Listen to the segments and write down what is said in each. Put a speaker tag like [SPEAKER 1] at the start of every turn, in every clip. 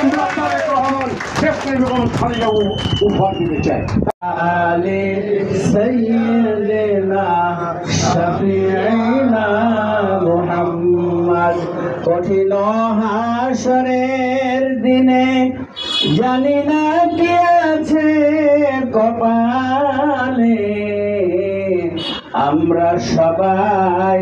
[SPEAKER 1] আমরা তারেক রহমান দেশপ্রেমী বেগম খালেদা উপহার দিতে চাই।
[SPEAKER 2] আলে সাইয়্যিদিনা শাফিঈনা মুহাম্মদ। কঠিন হাসরের দিনে জানি না কি আছে কপালে, আমরা সবাই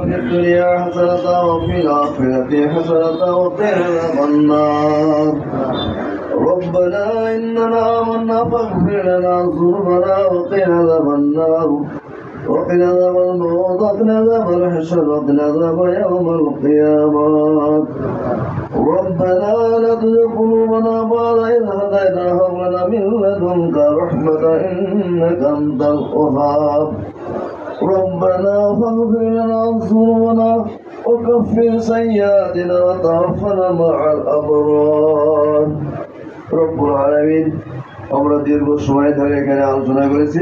[SPEAKER 3] في الدنيا حسنة وفي الآخرة حسنة وقنا عذاب النار. ربنا إننا آمنا فاغفر لنا ذنوبنا وقنا عذاب النار وقنا عذاب الموت وقنا عذاب الحشر وقنا عذاب يوم القيامة. ربنا لا تزغ قلوبنا بعد إذ هديتنا وهب لنا من لدنك رحمة إنك أنت الوهاب. ربنا فاغفر لنا ذنوبنا وكفر سيئاتنا وتوفنا مع الأبرار. رب العالمين আমরা দীর্ঘ সময় ধরে এখানে আলোচনা করেছি,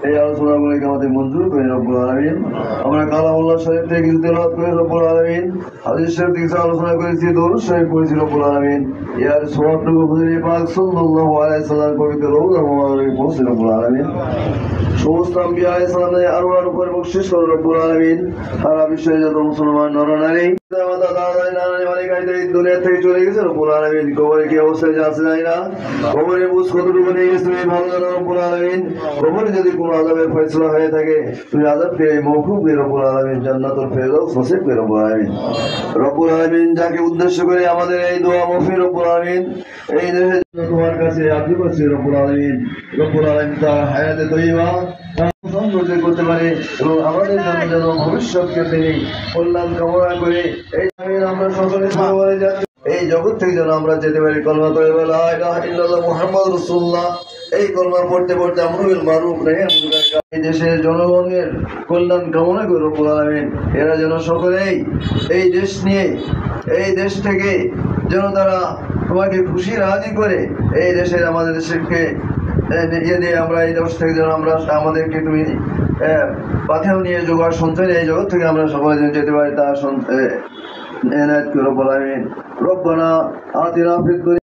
[SPEAKER 3] এই আলোচনাগুলিকে আমাদের মঞ্জুর করে রব্বুল আলামিন। আমরা কালামুল্লাহ শরীফ থেকে কিছু তেলাওয়াত করে রব্বুল আলামিন, হাদিস শরীফ থেকে কিছু আলোচনা করেছি, দরুদ শরীফ পড়েছি রব্বুল আলামিন। ইয়ার সওয়াবটুকু হুজুরে পাক সাল্লাল্লাহু আলাইহি সাল্লাম পবিত্র রওজা মুবারকে পৌঁছে রব্বুল আলামিন। সমস্ত আম্বিয়া আলাইহিস সালামের আরওয়ার উপর বকশিশ করুন রব্বুল আলামিন। সারা বিশ্বের যত মুসলমান নরনারী দুনিয়া থেকে চলে গেছে রব্বুল আলামিন, কবরে কি অবস্থায় আছে জানি না, কবরে বুঝ কতটুকু নিয়ে গেছে তুমি ভালো জানো রব্বুল আলামিন। কবরে যদি কোনো আযাবের ফয়সালা হয়ে থাকে তুমি আযাবকে মওকুফ করে রব্বুল আলামিন জান্নাতুল ফেরদাউস নসিব করে রব্বুল আলামিন। রব্বুল আলামিন যাকে উদ্দেশ্য করে আমাদের এই দোয়া মাহফিল রব্বুল আলামিন এই দেশে তোমার কাছে আরজি করছি রব্বুল আলামিন। রব্বুল আলামিন তার হায়াতে তৈয়বা সৌন্দর্য করতে পারে এবং আমাদের জন্য যেন ভবিষ্যৎকে তিনি কল্যাণ কামনা করে এই আমরা সকলে সবাই যাচ্ছি এই জগৎ থেকে যেন আমরা যেতে পারি কলমা করে লা ইলাহা ইল্লাল্লাহ মুহাম্মাদুর রাসূলুল্লাহ। এই কলমা পড়তে পড়তে আমরুল মারুফ নাহি আনিল মুনকার, এই দেশের জনগণের কল্যাণ কামনা করে রব্বুল আলামিন এরা যেন সকলেই এই দেশ নিয়ে এই দেশ থেকে যেন তারা তোমাকে খুশি রাজি করে এই দেশের আমাদের দেশকে দিয়ে আমরা এই দেশ থেকে যেন আমরা আমাদেরকে তুমি পাথেও নিয়ে জোগাড় সঞ্চয় এই জগৎ থেকে আমরা সবাই যেন যেতে পারি তা এনায়েত করে রব্বুল আলামিন। রব্বানা আতিনা ফিদ দুনিয়া